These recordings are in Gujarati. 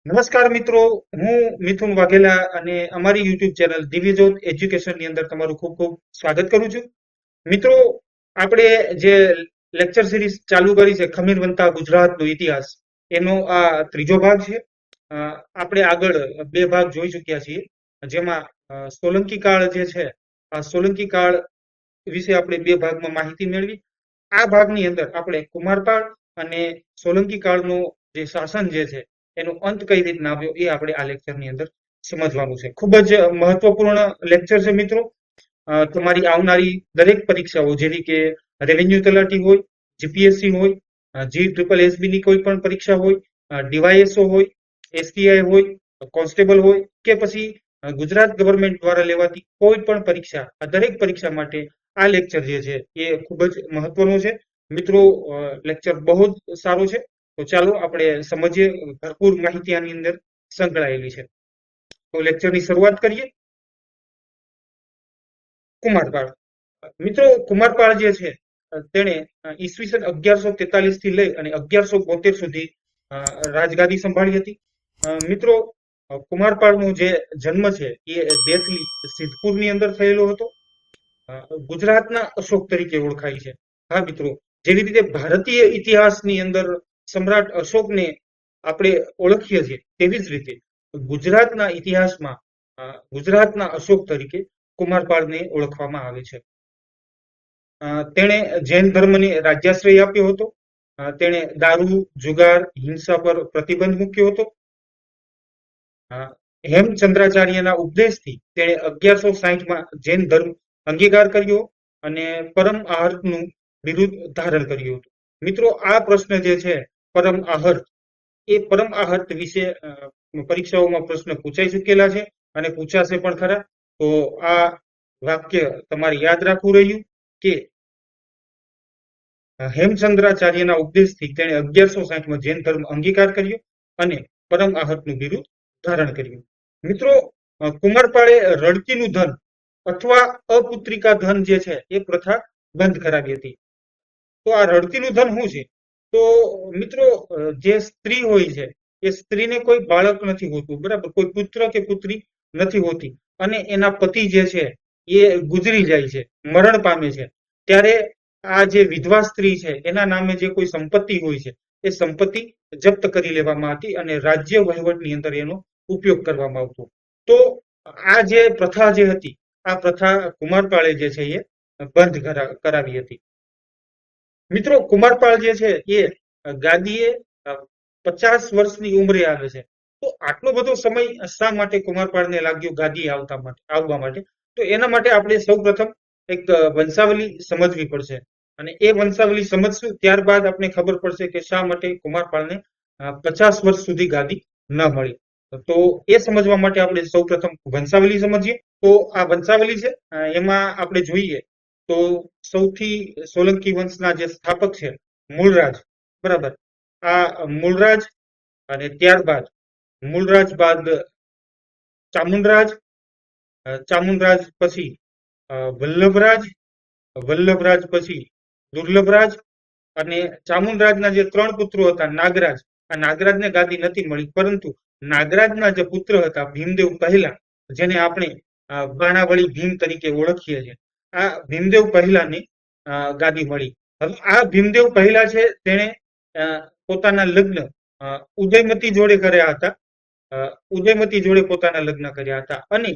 નમસ્કાર મિત્રો, હું મિથુન વાઘેલા અને અમારી યુટ્યુબ ચેનલ દિવ્યજ્યોત એજ્યુકેશનની અંદર તમારું ખૂબ ખૂબ સ્વાગત કરું છું. મિત્રો, આપણે જે લેક્ચર સિરીઝ ચાલુ કરી છે ખમીર બનતા ગુજરાતનો ઇતિહાસ, એનો આ ત્રીજો ભાગ છે. આપણે આગળ બે ભાગ જોઈ ચૂક્યા છીએ, જેમાં સોલંકી કાળ જે છે, આ સોલંકી કાળ વિશે આપણે બે ભાગમાં માહિતી મેળવી. આ ભાગની અંદર આપણે કુમારપાળ અને સોલંકી કાળનો જે શાસન જે છે એનો અંત કઈ રીતના આવ્યો એ આપણે આ લેક્ચરની અંદર સમજવાનું છે. ખૂબ જ મહત્વપૂર્ણ લેક્ચર છે મિત્રો. તમારી આવનારી દરેક પરીક્ષાઓ જેવી કે રેવન્યુ તલાટી હોય, જીપીએસસી હોય, GSSB ની કોઈ પણ પરીક્ષા હોય, ડીવાયએસઓ હોય, STI હોય, કોન્સ્ટેબલ હોય કે પછી ગુજરાત ગવર્મેન્ટ દ્વારા લેવાતી કોઈ પણ પરીક્ષા, આ દરેક પરીક્ષા માટે આ લેક્ચર જે છે એ ખૂબ જ મહત્વનું છે મિત્રો. લેક્ચર બહુ જ સારું છે. તો ચાલો આપણે સમજીએ. ભરપૂર માહિતી આની અંદર સંકળાયેલી છે. તો લેક્ચરની શરૂઆત કરીએ. કુમારપાળ મિત્રો, કુમારપાળ જે છે તેણે ઈસવીસન 1143 થી લઈ અને 1172 સુધી રાજગાદી સંભાળી હતી. મિત્રો, કુમારપાળનો જે જન્મ છે એ દેથલી સિદ્ધપુરની અંદર થયેલો હતો. ગુજરાતના અશોક તરીકે ઓળખાય છે. હા મિત્રો, જેવી રીતે ભારતીય ઇતિહાસની અંદર સમ્રાટ અશોકને આપણે ઓળખીએ છીએ, તેવી જ રીતે ગુજરાતના ઇતિહાસમાં ગુજરાતના અશોક તરીકે કુમારપાળને ઓળખવામાં આવે છે. તેણે જૈન ધર્મને રાજ્યાશ્રય આપ્યો હતો. તેણે દારૂ, જુગાર, હિંસા પર પ્રતિબંધ મૂક્યો હતો. હેમચંદ્રાચાર્યના ઉપદેશથી તેણે 1160માં જૈન ધર્મ અંગીકાર કર્યો અને પરમ આહર્તનું બિરુદ ધારણ કર્યું હતું. મિત્રો, આ પ્રશ્ન જે છે પરમ આહર્ત, એ પરમ આહર્ત વિશે પરીક્ષાઓમાં પ્રશ્ન પૂછાઈ ચૂકેલા છે અને પૂછાશે પણ ખરા. તો આ વાક્ય તમારે યાદ રાખવું રહ્યું કે હેમચંદ્રાચાર્યના ઉપદેશથી તેણે 1160માં જૈન ધર્મ અંગીકાર કર્યો અને પરમ આહર્તનું બિરુદ ધારણ કર્યું. મિત્રો, કુમારપાળે રડતીનું ધન અથવા અપુત્રિકા ધન જે છે એ પ્રથા બંધ કરાવી હતી. તો આ રડતીનું ધન શું છે? તો મિત્રો, જે સ્ત્રી હોય છે એ સ્ત્રીને કોઈ બાળક નથી હોતું, બરાબર, કોઈ પુત્ર કે પુત્રી નથી હોતી અને એના પતિ જે છે એ ગુજરી જાય છે, મરણ પામે છે, ત્યારે આ જે વિધવા સ્ત્રી છે એના નામે જે કોઈ સંપત્તિ હોય છે એ સંપત્તિ જપ્ત કરી લેવામાં હતી અને રાજ્ય વહીવટની અંદર એનો ઉપયોગ કરવામાં આવતો. તો આ જે પ્રથા જે હતી, આ પ્રથા કુમારપાળે જે છે એ બંધ કરાવી હતી. મિત્રો, કુમારપાળ જે છે એ ગાદીએ 50 વર્ષની ઉંમરે આવે છે. તો આટલો બધો સમય શા માટે કુમારપાળને લાગ્યો ગાદીએ આવવા માટે? તો એના માટે આપણે સૌપ્રથમ એક વંશાવલી સમજવી પડશે અને એ વંશાવલી સમજશું ત્યારબાદ આપણે ખબર પડશે કે શા માટે કુમારપાળને 50 વર્ષ સુધી ગાદી ન મળી. તો એ સમજવા માટે આપણે સૌપ્રથમ વંશાવલી સમજીએ. તો આ વંશાવલી છે એમાં આપણે જોઈએ તો સૌથી સોલંકી વંશના જે સ્થાપક છે મૂળરાજ, બરાબર, આ મૂળરાજ અને ત્યારબાદ મૂળરાજ બાદ ચામુંડરાજ, ચામુંડરાજ પછી વલ્લભરાજ, વલ્લભરાજ પછી દુર્લભરાજ અને ચામુંડરાજના જે 3 પુત્રો હતા નાગરાજ, આ નાગરાજને ગાદી નથી મળી, પરંતુ નાગરાજના જે પુત્ર હતા ભીમદેવ પહેલા, જેને આપણે બાણાવળી ભીમ તરીકે ઓળખીએ છીએ, આ ભીમદેવ પહેલાને ગાદી મળી. હવે આ ભીમદેવ પહેલા છે તેણે પોતાના લગ્ન ઉદયમતી જોડે કર્યા હતા. ઉદયમતી જોડે પોતાના લગ્ન કર્યા હતા અને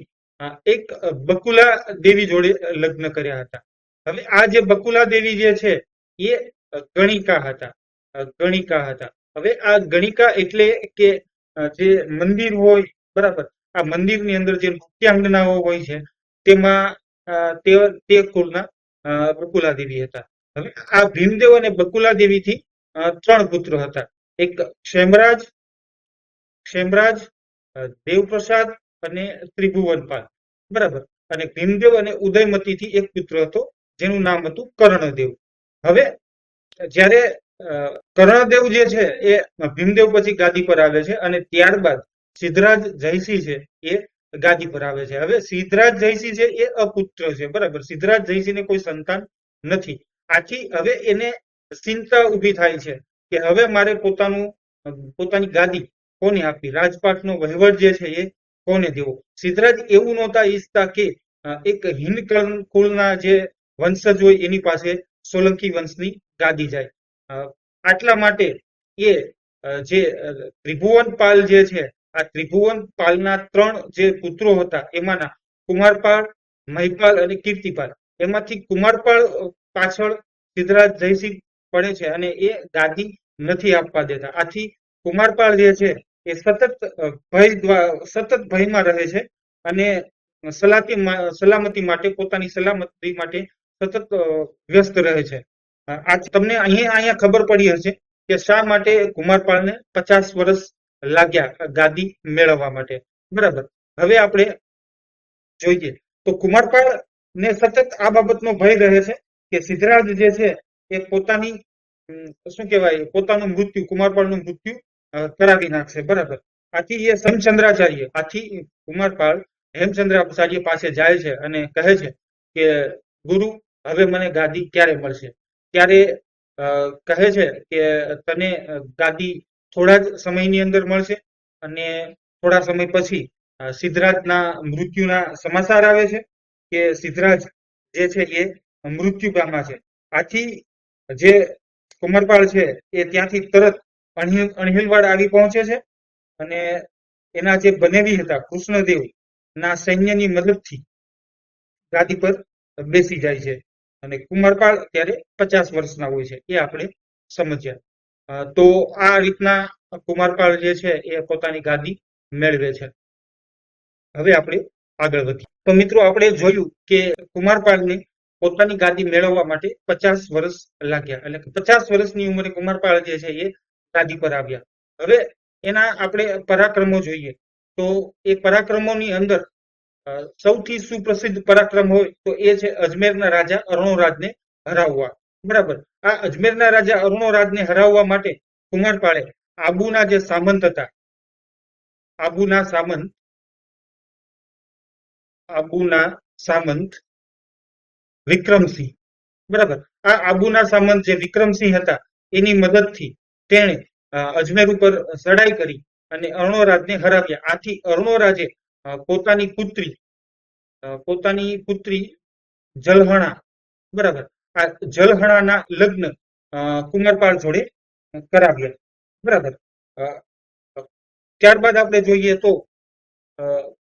એક બકુલા દેવી જોડે લગ્ન કર્યા હતા. હવે આ જે બકુલા દેવી જે છે એ ગણિકા હતા, ગણિકા હતા. હવે આ ગણિકા એટલે કે જે મંદિર હોય, બરાબર, આ મંદિરની અંદર જે નૃત્યાંગનાઓ હોય છે તેમાં તે કુળના બકુલા દેવી હતા. હવે આ ભીમદેવ અને બકુલા દેવીથી 3 પુત્ર હતા. એક ક્ષેમરાજ, ક્ષેમરાજ, દેવપ્રસાદ અને ત્રિભુવનપાલ, બરાબર. અને ભીમદેવ અને ઉદયમતીથી એક પુત્ર હતો જેનું નામ હતું કર્ણદેવ. હવે જ્યારે કર્ણદેવ જે છે એ ભીમદેવ પછી ગાદી પર આવે છે અને ત્યારબાદ સિદ્ધરાજ જયસિંહ છે એ ગાદી પર આવે છે. હવે સિદ્ધરાજ જયસિંહ છે એ અપુત્ર છે, બરાબર, સિદ્ધરાજ જયસિંહને કોઈ સંતાન નથી. આથી હવે એને ચિંતા ઊભી થાય છે કે હવે મારે પોતાની ગાદી કોને આપવી, રાજપાટનો વહીવટ જે છે એ કોને દેવો. સિદ્ધરાજ એવું નહોતા ઈચ્છતા કે એક હિન્દ કુળના જે વંશજ હોય એની પાસે સોલંકી વંશની ગાદી જાય. આટલા માટે એ જે ત્રિભુવનપાલ જે છે, આ ત્રિભુવનપાલના 3 જે પુત્રો હતા એમાંના કુમારપાળ, મહિપાલ અને કીર્તિપાલ, એમાંથી કુમારપાળ પાછળ સિદ્ધરાજ જયસિંહ પડે છે અને એ ગાદી નથી આપવા દેતા. આથી કુમારપાળ જે છે એ સતત ભયમાં રહે છે અને સલામતી માટે, પોતાની સલામતી માટે સતત વ્યસ્ત રહે છે. આજ તમને અહીંયા ખબર પડી હશે કે શા માટે કુમારપાળને 50 વર્ષ લાગ્યા ગાદી મેળવવા માટે. બરાબર. હવે આપણે જોઈએ તો કુમારપાળ ને સતત આ બાબતનો ભય રહે છે કે સિદ્ધરાજ જે છે એ પોતાની શું કહેવાય, પોતાનું મૃત્યુ, કુમારપાળનું મૃત્યુ કરાવી નાખશે. બરાબર. આથી એ આથી કુમારપાળ હેમચંદ્રાચાર્ય પાસે જાય છે અને કહે છે કે ગુરુ, હવે મને ગાદી ક્યારે મળશે? ત્યારે કહે છે કે તને ગાદી થોડા જ સમયની અંદર મળશે. અને થોડા સમય પછી સિદ્ધરાજના મૃત્યુના સમાચાર આવે છે કે સિદ્ધરાજ જે છે એ મૃત્યુ પામ્યા છે. આથી જે કુમારપાળ છે એ ત્યાંથી તરત અણહિલવાડ આવી પહોંચે છે અને એના જે બનેવી હતા કૃષ્ણદેવ ના સૈન્યની મદદથી ગાદી પર બેસી જાય છે અને કુમારપાળ ત્યારે 50 વર્ષના હોય છે, એ આપણે સમજ્યા. તો આ રીતના કુમારપાળ જે છે એ પોતાની ગાદી મેળવે છે. હવે આપણે આગળ વધીએ. તો મિત્રો, આપણે જોયું કે કુમારપાળને પોતાની ગાદી મેળવવા માટે 50 વર્ષ લાગ્યા. એટલે 50 વર્ષની ઉંમરે કુમારપાળ જે છે એ ગાદી પર આવ્યા. હવે એના આપણે પરાક્રમો જોઈએ તો એ પરાક્રમોની અંદર સૌથી સુપ્રસિદ્ધ પરાક્રમ હોય તો એ છે અજમેરના રાજા અરુણોરાજને હરાવવા. બરાબર. આ અજમેરના રાજા અરુણોરાજને હરાવવા માટે કુમારપાળે આબુના જે સામંત હતા, આબુના સામંત વિક્રમસિંહ, બરાબર, આ આબુના સામંત જે વિક્રમસિંહ હતા એની મદદથી તેણે અજમેર ઉપર ચડાઈ કરી અને અરુણોરાજને હરાવ્યા. આથી અરુણોરાજે પોતાની પુત્રી જલહણા, બરાબર, આ જલહણાના લગ્ન કુમારપાળ જોડે કરાવ્યા. બરાબર. ત્યારબાદ આપણે જોઈએ તો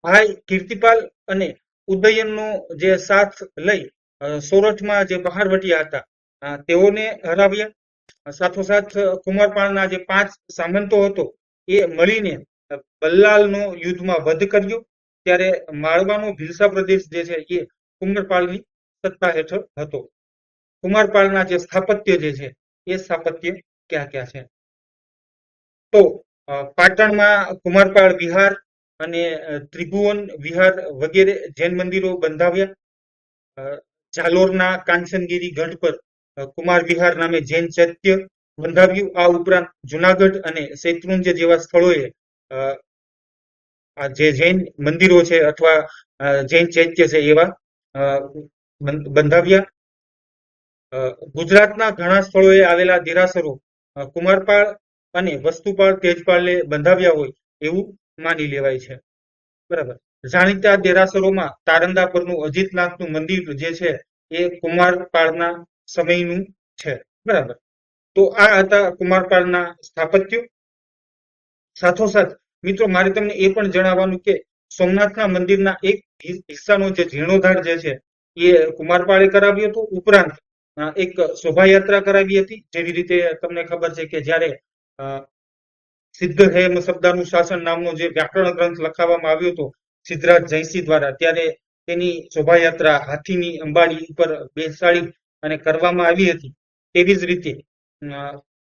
ભાઈ કીર્તિપાલ અને ઉદયનનો જે સાથ લઈ સોરઠમાં જે બહારવટિયા હતા તેઓને હરાવ્યા. સાથોસાથ કુમારપાળના જે 5 સામંતો હતો એ મળીને બલ્લાલનો યુદ્ધમાં વધ કર્યો. ત્યારે માળવાનો ભિલસા પ્રદેશ જે છે એ કુમારપાળની સત્તા હેઠળ હતો. કુમારપાળના જે સ્થાપત્ય જે છે એ સ્થાપત્ય ક્યાં ક્યાં છે? તો પાટણમાં કુમારપાળ વિહાર અને ત્રિભુવન વિહાર વગેરે જૈન મંદિરો બંધાવ્યા. જાલોરના કાંચનગીરી ગઢ પર કુમાર વિહાર નામે જૈન ચૈત્ય બંધાવ્યું. આ ઉપરાંત જુનાગઢ અને શેત્રુંજય જેવા સ્થળોએ જે જૈન મંદિરો છે અથવા જૈન ચૈત્ય છે એવા બંધાવ્યા. ગુજરાતના ઘણા સ્થળોએ આવેલા દેરાસરો કુમારપાળ અને વસ્તુપાળ તેજપાળે બંધાવ્યા હોય એવું માની લેવાય છે. બરાબર. જાણીતા દેરાસરોમાં તારંગા પરનું અજીતનાથનું મંદિર જે છે એ કુમારપાળના સમયનું છે. બરાબર. તો આ હતા કુમારપાળના સ્થાપત્યો. સાથોસાથ મિત્રો, મારે તમને એ પણ જણાવવાનું કે સોમનાથના મંદિરના એક હિસ્સાનો જે જીર્ણોદ્ધાર જે છે એ કુમારપાળે કરાવ્યો હતો. ઉપરાંત એક શોભાયાત્રા કરાવી હતી. જેવી રીતે તમને ખબર છે કે જ્યારે સિદ્ધ હેમ શબ્દાનું શાસન નામનો જે વ્યાકરણ ગ્રંથ લખાવવામાં આવ્યો હતો સિદ્ધરાજ જયસિંહ દ્વારા, ત્યારે તેની શોભાયાત્રા હાથીની અંબાડી ઉપર બેસાડી અને કરવામાં આવી હતી. તેવી જ રીતે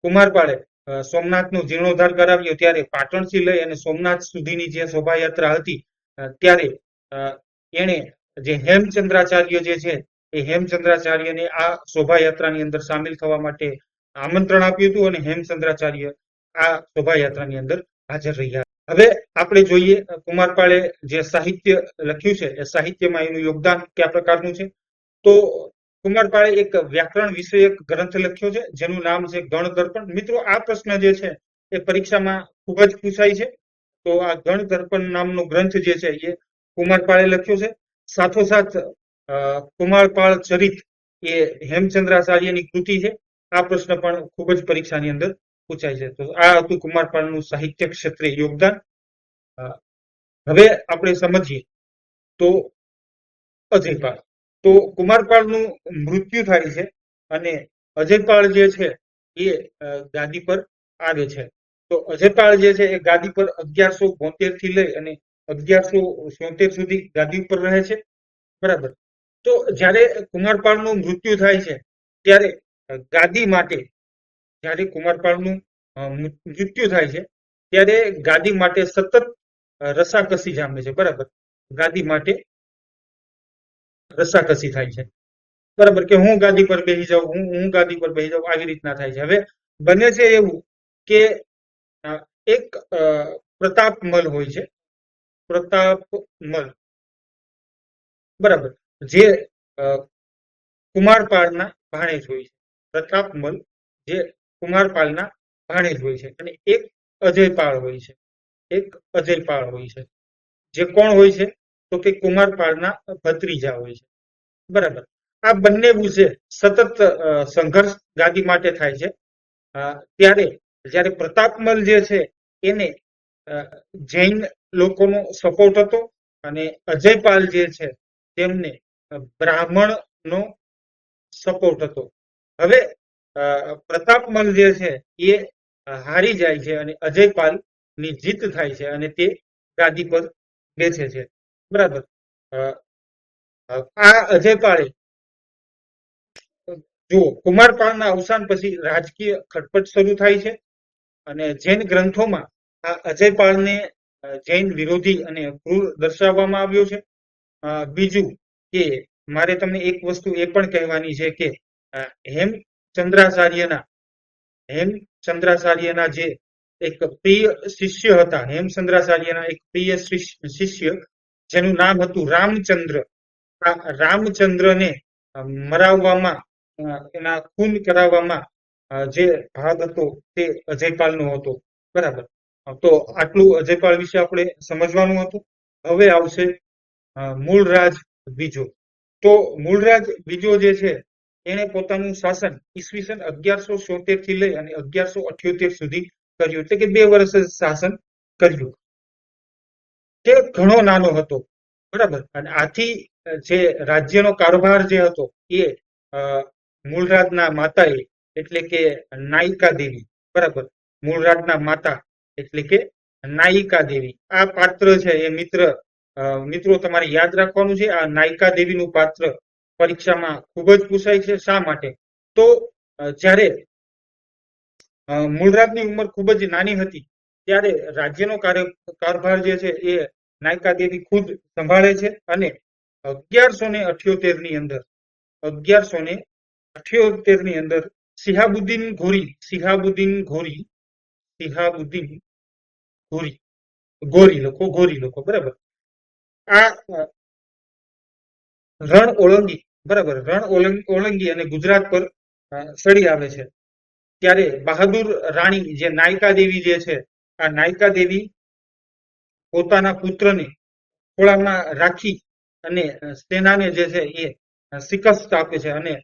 કુમારપાળે સોમનાથનો જીર્ણોદ્ધાર કરાવ્યો ત્યારે પાટણથી લઈ અને સોમનાથ સુધીની જે શોભાયાત્રા હતી ત્યારે એણે જે હેમચંદ્રાચાર્ય જે છે એ હેમચંદ્રાચાર્યને આ શોભાયાત્રાની અંદર સામેલ થવા માટે આમંત્રણ આપ્યું હતું અને હેમચંદ્રાચાર્ય આ શોભાયાત્રાની અંદર હાજર રહ્યા. હવે આપણે જોઈએ કુમારપાળે જે સાહિત્ય લખ્યું છે એ સાહિત્યમાં એનું યોગદાન કયા પ્રકારનું છે. તો કુમારપાળે એક વ્યાકરણ વિષયક ગ્રંથ લખ્યો છે જેનું નામ છે ગણદર્પણ. મિત્રો, આ પ્રશ્ન જે છે એ પરીક્ષામાં ખૂબ જ પૂછાય છે. તો આ ગણદર્પણ નામનો ગ્રંથ જે છે એ કુમારપાળે લખ્યો છે. સાથોસાથ કુમારપાળ ચરિત એ હેમચંદ્રાચાર્યની કૃતિ છે. આ પ્રશ્ન પણ ખૂબ જ પરીક્ષાની અંદર પૂછાય છે. તો આ હતું કુમારપાળનું સાહિત્ય ક્ષેત્રે યોગદાન. હવે આપણે સમજીએ તો અજયપાળ. તો કુમારપાળનું મૃત્યુ થાય છે અને અજયપાળ જે છે એ ગાદી પર આવે છે. તો અજયપાળ જે છે એ ગાદી પર 1172 થી લઈ અને 1176 સુધી ગાદી ઉપર રહે છે. બરાબર. તો જ્યારે કુમારપાળનું મૃત્યુ થાય છે ત્યારે ગાદી માટે, જ્યારે કુમારપાળનું મૃત્યુ થાય છે ત્યારે ગાદી માટે સતત રસાકસી જામે છે. બરાબર. ગાદી માટે રસાકસી થાય છે. બરાબર, કે હું ગાદી પર બેસી જાઉં, હું ગાદી પર બેસી જાઉં, આવી રીતના થાય છે. હવે બને છે એવું કે એક પ્રતાપમલ હોય છે, પ્રતાપમલ, બરાબર, જે કુમારપાળના ભાણેજ હોય છે. પ્રતાપમલ જે કુમારપાળના ભાણેજ હોય છે. અને એક અજયપાળ હોય છે, એક અજયપાળ હોય છે, જે કોણ હોય છે તો કે કુમારપાળના ભત્રીજા હોય છે. બરાબર. આ બંને વિશે સતત સંઘર્ષ ગાદી માટે થાય છે. ત્યારે જ્યારે પ્રતાપમલ જે છે એને જૈન લોકોનો સપોર્ટ હતો અને અજયપાલ જે છે તેમને બ્રાહ્મણનો સપોર્ટ હતો. હવે પ્રતાપમલ જે છે એ હારી જાય છે અને અજયપાલ ની જીત થાય છે અને તે ગાદી પર બેસે છે. બરાબર. આ અજયપાળે, જુઓ, કુમારપાળના અવસાન પછી રાજકીય ખટપટ શરૂ થાય છે અને જૈન ગ્રંથોમાં આ અજયપાળને જૈન વિરોધી અને ક્રૂર દર્શાવવામાં આવ્યો છે. બીજું કે મારે તમને એક વસ્તુ એ પણ કહેવાની છે કે હેમચંદ્રાચાર્યના જે એક પ્રિય શિષ્ય હતા, હેમચંદ્રાચાર્યના એક પ્રિય શિષ્ય જેનું નામ હતું રામચંદ્ર. આ રામચંદ્રને મરાવવામાં, એના ખૂન કરાવવામાં જે ભાગ હતો તે અજયપાલનો હતો. બરાબર. તો આટલું અજયપાળ વિશે આપણે સમજવાનું હતું. હવે આવશે મૂળરાજ બીજો. તો મૂળરાજ બીજો જે છે એને પોતાનું શાસન ઈસવીસન 1176 થી લઈ અને 1178 સુધી કર્યું, એટલે કે 2 વર્ષ શાસન કર્યું. તે ઘણો નાનો હતો. બરાબર. અને આથી જે રાજ્યનો કારોબાર જે હતો એ મૂળરાજના માતાએ, એટલે કે નાયિકા દેવી, બરાબર, મૂળરાજના માતા એટલે કે નાયિકા દેવી, આ પાત્ર છે એ મિત્રો તમારે યાદ રાખવાનું છે. આ નાયિકા દેવીનું પાત્ર પરીક્ષામાં ખૂબ જ પૂછાય છે. શા માટે? તો જ્યારે મૂળરાજની ઉંમર ખૂબ જ નાની હતી ત્યારે રાજ્યનો કારભાર જે છે એ નાયિકા દેવી ખુદ સંભાળે છે અને 1178 ની અંદર 1178 ની અંદર સિહાબુદ્દીન ગોરી લોકો, બરાબર, આ રણ ઓળંગી, બરાબર, રણ ઓળંગી અને ગુજરાત પર ચડી આવે છે. ત્યારે બહાદુર રાણી જે નાયિકા દેવી જે છે, આ નાયિકા દેવી પોતાના પુત્રને ખોળામાં રાખી અને સેનાને જે છે એ શિકસ્ત આપે છે અને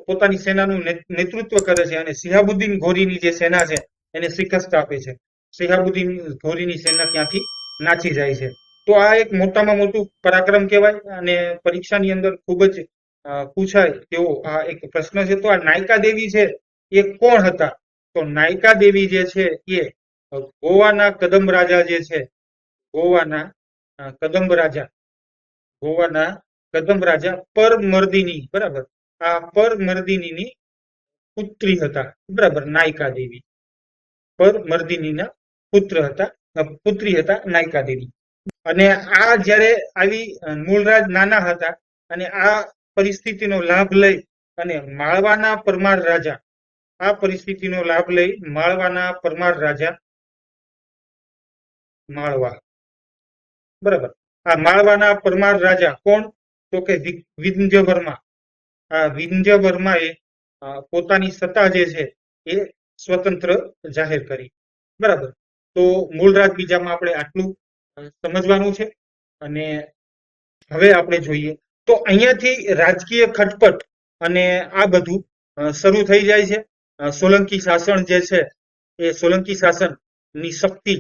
પોતાની સેનાનું નેતૃત્વ કરે છે અને સિહાબુદ્દીન ઘોરીની જે સેના છે એને શિકસ્ત આપે છે. સિહાબુદ્દીન ઘોરીની સેના ત્યાંથી નાસી જાય છે. તો આ એક મોટામાં મોટું પરાક્રમ કહેવાય અને પરીક્ષાની અંદર ખૂબ જ પૂછાય તેવો આ એક પ્રશ્ન છે. તો આ નાયિકા દેવી છે એ કોણ હતા? તો નાયિકા દેવી જે છે એ ગોવાના કદમ રાજા જે છે, ગોવાના કદમ રાજા પરમર્દિની, બરાબર, આ પરમર્દિનીની પુત્રી હતા. બરાબર. નાયિકા દેવી પરમર્દિનીના પુત્રી હતા નાયિકા દેવી. અને આ જ્યારે આવી મૂળરાજ નાના હતા અને આ પરિસ્થિતિનો લાભ લઈ અને માળવાના પરમાર રાજા, આ પરિસ્થિતિનો લાભ લઈ માળવાના પરમાર રાજા, માળવા, બરાબર, આ માળવાના પરમાર રાજા કોણ? તો કે વિંધ્યવર્મા. આ વિંધ્યવર્માએ પોતાની સત્તા જે છે એ સ્વતંત્ર જાહેર કરી. બરાબર. તો મૂળરાજ બીજામાં આપણે આટલું સમજવાનું છે. અને હવે આપણે જોઈએ તો અહીંયાથી રાજકીય ખટપટ અને આ બધું શરૂ થઈ જાય છે. સોલંકી શાસન જે છે એ સોલંકી શાસન ની શક્તિ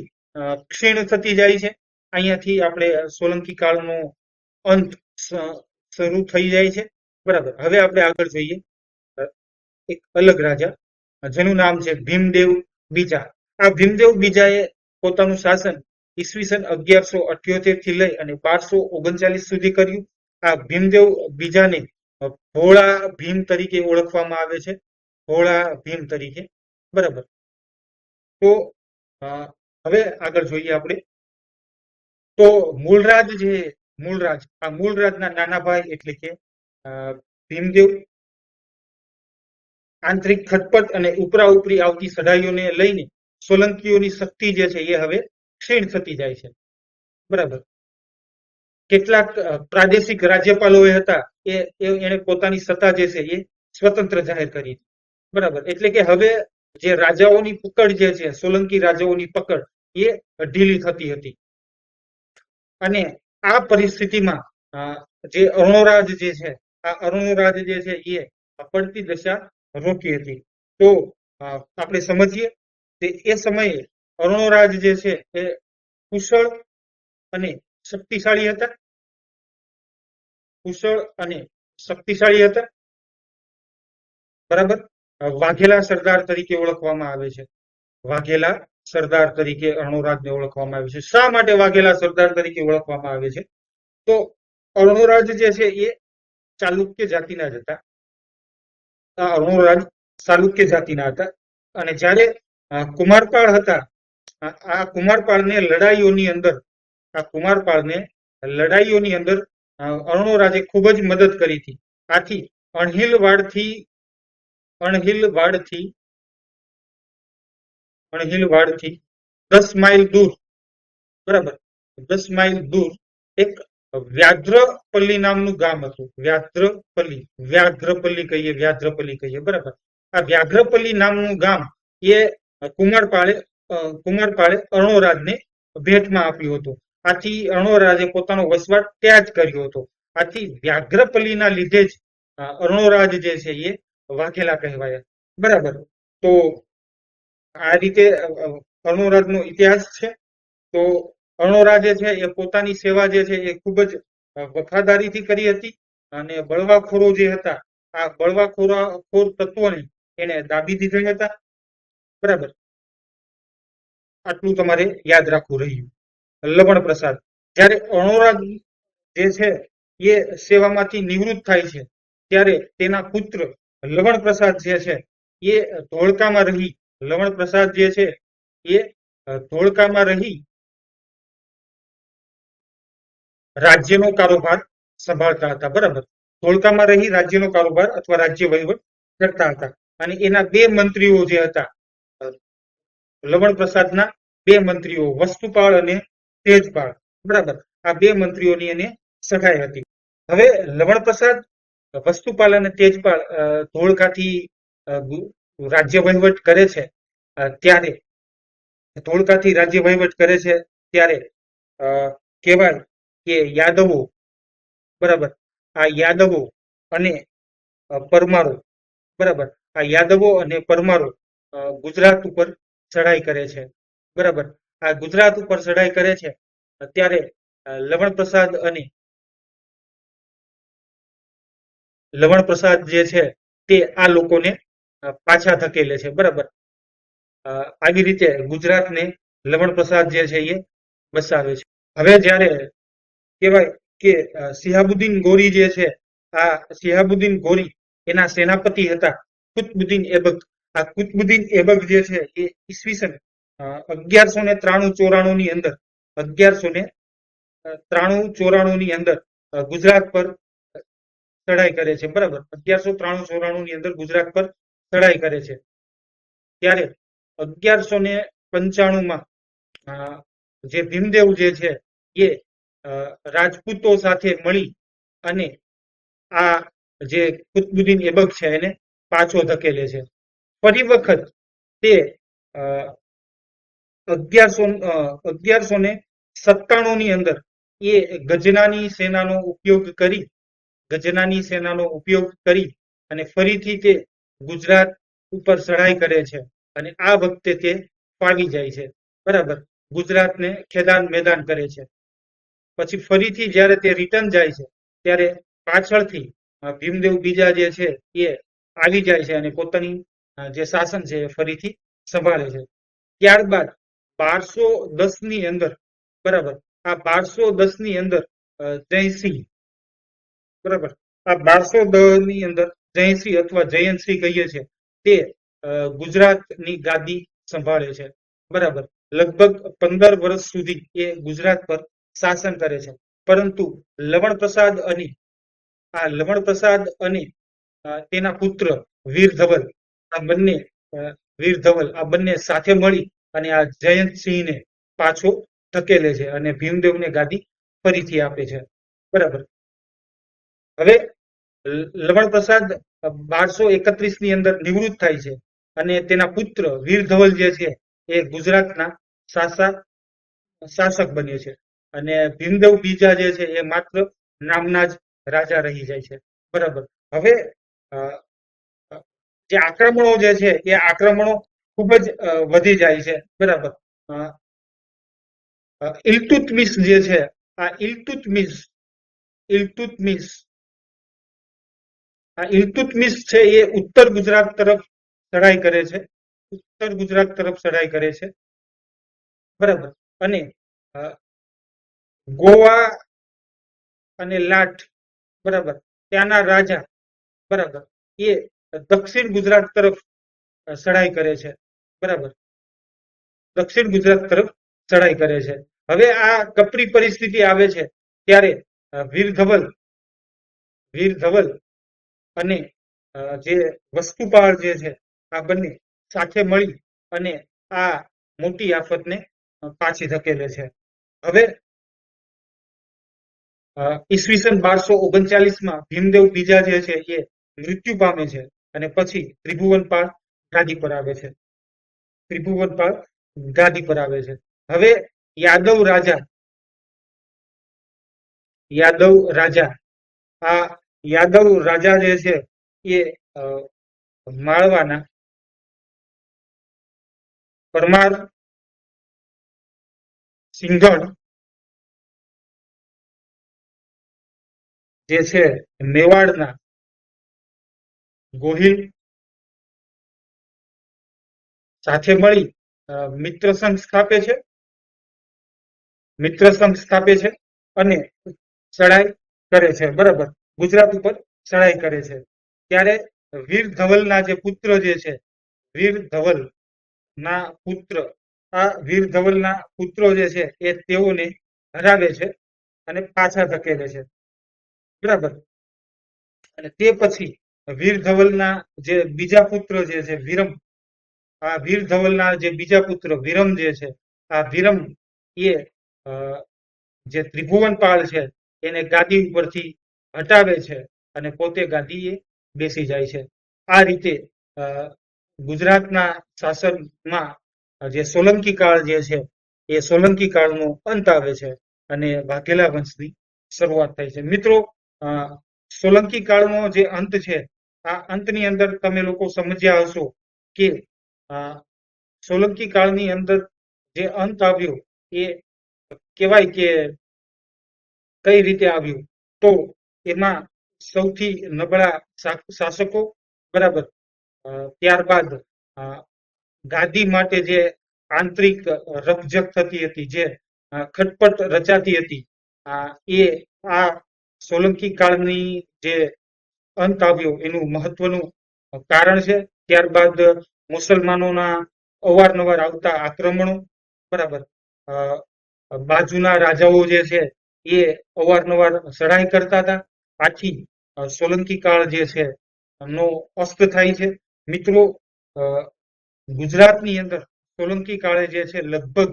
ક્ષીણ થતી જાય છે. અહીંયાથી આપણે સોલંકી કાળનો અંત શરૂ થઈ જાય છે. બરાબર. હવે આપણે આગળ જોઈએ એક અલગ રાજા જેનું નામ છે ભીમદેવ બીજા. આ ભીમદેવ બીજાએ પોતાનું શાસન ઈસવીસન 1178 થી લઈ અને 1239 સુધી કર્યું. આ ભીમદેવ બીજાને ભોળા ભીમ તરીકે ઓળખવામાં આવે છે. ભોળા ભીમ તરીકે. બરાબર. તો હવે આગળ જોઈએ આપણે તો મૂળરાજના નાના ભાઈ એટલે કે ભીમદેવ આંતરિક ખટપટ અને ઉપરા ઉપરી આવતી સઢાઈઓને લઈને સોલંકીઓની શક્તિ જે છે એ હવે ક્ષીણ થતી જાય છે. બરાબર. કેટલાક પ્રાદેશિક રાજ્યપાલો હતા એને પોતાની સત્તા જે છે એ સ્વતંત્ર જાહેર કરી. બરાબર. એટલે કે હવે જે રાજાઓની પકડ જે છે સોલંકી રાજાઓની પકડ એ ઢીલી થતી હતી. અને આ પરિસ્થિતિમાં જે અરુણરાજ જે છે આ અરુણરાજ જે છે એ પડતી દશા રોકી હતી. તો આપણે સમજીએ કે એ સમયે અરુણરાજ જે છે એ કુશળ અને શક્તિશાળી હતા. કુશળ અને શક્તિશાળી હતા. બરાબર. વાઘેલા સરદાર તરીકે ઓળખવામાં આવે છે. વાઘેલા સરદાર તરીકે અરુણરાજને ઓળખવામાં આવે છે. શા માટે વાઘેલા સરદાર તરીકે ઓળખવામાં આવે છે? તો અરુણરાજ જે છે એ ચાલુક્ય જાતિના જ હતા. અરુણરાજ ચાલુક્ય જાતિના હતા. અને જ્યારે કુમારપાળ હતા આ કુમારપાળને લડાઈઓની અંદર અરુણરાજે ખૂબ જ મદદ કરી હતી. આથી અણહિલવાડથી 10 માઇલ દૂર, બરાબર, 10 માઇલ દૂર એક વ્યાઘ્રપલ્લી નામનું ગામ હતું. વ્યાઘ્રપલ્લી કહીએ. બરાબર. આ વ્યાઘ્રપલ્લી નામનું ગામ એ કુમારપાળે અરુણરાજને ભેટમાં આપ્યું હતું. આથી અરુણરાજે પોતાનો વસવાટ ત્યાં જ કર્યો હતો. આથી વ્યાઘ્રપલ્લીના લીધે જ અરુણરાજ જે છે એ વાઘેલા કહેવાયા. બરાબર. તો આ રીતે અરુણરાજનો ઇતિહાસ છે. તો અરુણરાજે છે એ પોતાની સેવા જે છે એ ખૂબ જ વફાદારીથી કરી હતી. અને બળવાખોરો જે હતા આ બળવાખોર તત્વોને એને દાબી દીધા હતા. બરાબર. આટલું તમારે યાદ રાખવું રહ્યું. લવણ પ્રસાદ જ્યારે અરુણરાજ જે છે એ સેવામાંથી નિવૃત્ત થાય છે ત્યારે તેના પુત્ર લવણ પ્રસાદ જે છે એ ધોળકામાં રહી લવણ પ્રસાદ જે છે એ ધોળકામાં રહી રાજ્યનો કારોબાર સંભાળતા હતા. બરાબર. ધોળકામાં રહી રાજ્યનો કારોબાર અથવા રાજ્ય વહીવટ કરતા હતા. અને એના બે મંત્રીઓ જે હતા લવણ પ્રસાદના બે મંત્રીઓ વસ્તુપાળ અને તેજપાળ. બરાબર. આ બે મંત્રીઓની એને સગાઈ હતી. હવે લવણ પ્રસાદ વસ્તુપાલ અને તેજપાલ ધોળકાથી રાજ્ય વહીવટ કરે છે ત્યારે કહેવાય કે યાદવો, બરાબર, આ યાદવો અને પરમારો, બરાબર, આ યાદવો અને પરમારો ગુજરાત ઉપર ચડાઈ કરે છે. બરાબર. આ ગુજરાત ઉપર ચડાઈ કરે છે ત્યારે લવણ પ્રસાદ જે છે તે આ લોકોને પાછા ધકેલે છે. બરાબર. આવી રીતે ગુજરાતને લવણ પ્રસાદ જે છે એ બસાવે છે. હવે જ્યારે કહેવાય કે સિહાબુદ્દીન ગોરી જે છે આ સિહાબુદ્દીન ગોરી એના સેનાપતિ હતા કુતબુદ્દીન એબક. આ કુતબુદ્દીન એબક જે છે એ ઈસવીસન 1193-94 ની અંદર ગુજરાત પર ચડાઈ કરે છે. બરાબર. 1193-94 ની અંદર ગુજરાત પર ચડાઈ કરે છે. ત્યારે 1195 જે ભીમદેવ જે છે એ રાજપૂતો સાથે મળી અને આ જે કુતબુદ્દીન એબક છે એને પાછો ધકેલે છે. ફરી વખત તે 1197 ની અંદર એ ગજનાની સેનાનો ઉપયોગ કરી અને ફરીથી તે ગુજરાત ઉપર ચઢાઈ કરે છે અને આ વખતે તે ફાવી જાય છે. બરાબર, ગુજરાતને ખેદાન મેદાન કરે છે. પછી ફરીથી જ્યારે તે રિટર્ન જાય છે ત્યારે પાછળથી ભીમદેવ બીજા જે છે એ આવી જાય છે અને પોતાની જે શાસન છે એ ફરીથી સંભાળે છે. ત્યારબાદ 1210 ની અંદર, બરાબર, આ 1210 ની અંદર જયસિંહ, બરાબર, આ 1210 ની અંદર જયસિંહ અથવા જયંતસિંહ કહીએ છીએ તે ગુજરાતની ગાદી સંભાળે છે. બરાબર, લગભગ 15 વર્ષ સુધી એ ગુજરાત પર શાસન કરે છે. પરંતુ લવણ પ્રસાદ અને તેના પુત્ર વીર ધવલ, આ બંને સાથે મળી અને આ જયંતસિંહને પાછો ધકેલે છે અને ભીમદેવને ગાદી ફરીથી આપે છે. બરાબર, હવે લવણ પ્રસાદ 1231 ની અંદર નિવૃત્ત થાય છે અને તેના પુત્ર વીર ધવલ જે છે એ ગુજરાતના શાસક બને છે અને ભીમદેવ બીજા જે છે એ માત્ર નામના જ રાજા રહી જાય છે. બરાબર, હવે જે આક્રમણો જે છે એ આક્રમણો ખૂબ જ વધી જાય છે. બરાબર, ઇલ્તુત્મિશ જે છે, આ ઇલ્તુત્મિશ છે એ ઉત્તર ગુજરાત તરફ ચઢાઈ કરે છે. બરાબર, અને ગોવા અને લાટ, બરાબર, ત્યાંના રાજા, બરાબર, એ દક્ષિણ ગુજરાત તરફ ચઢાઈ કરે છે. બરાબર, દક્ષિણ ગુજરાત તરફ ચઢાઈ કરે છે. હવે આ કપરી પરિસ્થિતિ આવે છે ત્યારે વીર ધવલ અને જે વસ્તુપાળ જે છે આ બંને સાથે મળી અને આ મોટી આફતને પાછી ધકેલે છે. હવે ઈસવીસન 1239 માં ભીમદેવ બીજા જે છે એ મૃત્યુ પામે છે અને પછી ત્રિભુવનપાળ ગાદી પર આવે છે. હવે યાદવ રાજા જે છે એ માળવાના પરમાર, સિંઘણ જે છે મેવાડના ગોહિલ સાથે મળી મિત્ર સંઘ સ્થાપે છે અને ચઢાઈ કરે છે. બરાબર, ગુજરાત ઉપર ચઢાઈ કરે છે. ત્યારે વીર ધવલના જે પુત્ર જે છે, વીર ધવલના પુત્રો જે છે એ તેઓને હરાવે છે અને પાછા ધકેલે છે. બરાબર, અને તે પછી વીર ધવલના જે બીજા પુત્ર જે છે વિરમ, આ વીર ધવલના જે બીજા પુત્ર વિરમ જે છે, આ વિરમ એ જે ત્રિભુવનપાળ છે એને ગાદી ઉપરથી હટાવે છે અને પોતે ગાદીએ બેસી જાય છે. આ રીતે ગુજરાતના શાસનમાં જે સોલંકી કાળ જે છે એ સોલંકી કાળનો અંત આવે છે અને વાઘેલા વંશની શરૂઆત થાય છે. મિત્રો, સોલંકી કાળનો જે અંત છે આ અંતની અંદર તમે લોકો સમજ્યા હશો કે સોલંકી કાળની અંદર જે અંત આવ્યો એ કહેવાય કે કઈ રીતે આવ્યું, તો એમાં સૌથી નબળા શાસકો, બરાબર, ત્યારબાદ ગાદી માટે જે આંતરિક રકઝક થતી હતી, જે ખટપટ રચાતી હતી, એ આ સોલંકી કાળની જે અંત આવ્યો એનું મહત્વનું કારણ છે. ત્યારબાદ મુસલમાનોના અવારનવાર આવતા આક્રમણો, બરાબર, બાજુના રાજાઓ જે છે એ અવારનવાર ચઢાઈ કરતા હતા. આથી સોલંકી કાળ જે છે નો અસ્ત થાય છે. મિત્રો, ગુજરાતની અંદર સોલંકી કાળે જે છે લગભગ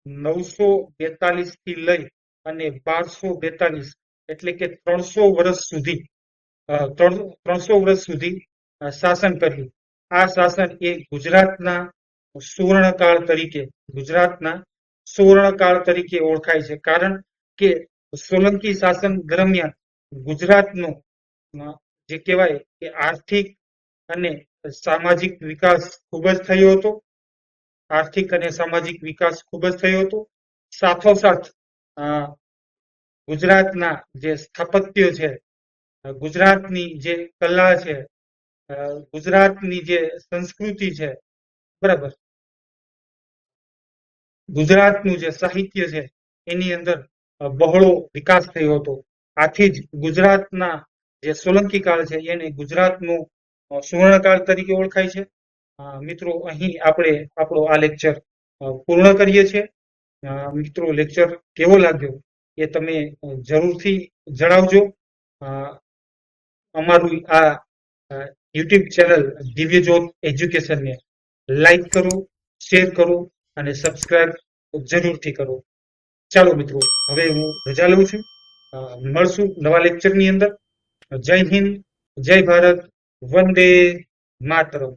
942 થી લઈ અને 1242 એટલે કે 300 વર્ષ સુધી શાસન કર્યું. આ શાસન એ ગુજરાતના સુવર્ણકાળ તરીકે, ગુજરાતના સુવર્ણકાળ તરીકે ઓળખાય છે. કારણ કે સોલંકી શાસન દરમિયાન ગુજરાતનો જે કહેવાય કે આર્થિક અને સામાજિક વિકાસ ખૂબ જ થયો હતો. આર્થિક અને સામાજિક વિકાસ ખૂબ જ થયો હતો. સાથોસાથ ગુજરાતના જે સ્થાપત્ય છે, ગુજરાતની જે કલા છે, ગુજરાતની જે સંસ્કૃતિ છે, બરાબર, ગુજરાતનું જે સાહિત્ય છે એની અંદર બહોળો વિકાસ થયો હતો. આથી જ ગુજરાતના જે સોલંકી કાળ છે એને ગુજરાતનો સુવર્ણકાળ તરીકે ઓળખાય છે. મિત્રો, અહીં આપણે આપણો આ લેક્ચર પૂર્ણ કરીએ છીએ. મિત્રો, લેક્ચર કેવો લાગ્યો એ તમે જરૂરથી જણાવજો. અમારું આ યુટ્યુબ ચેનલ દિવ્ય જ્યોત એજ્યુકેશનને લાઈક કરો, શેર કરો અને સબસ્ક્રાઇબ જરૂરથી કરો. ચાલો મિત્રો, હવે હું રજા લઉં છું. મળશું નવા લેક્ચરની અંદર. જય હિન્દ, જય ભારત, વંદે માતરમ.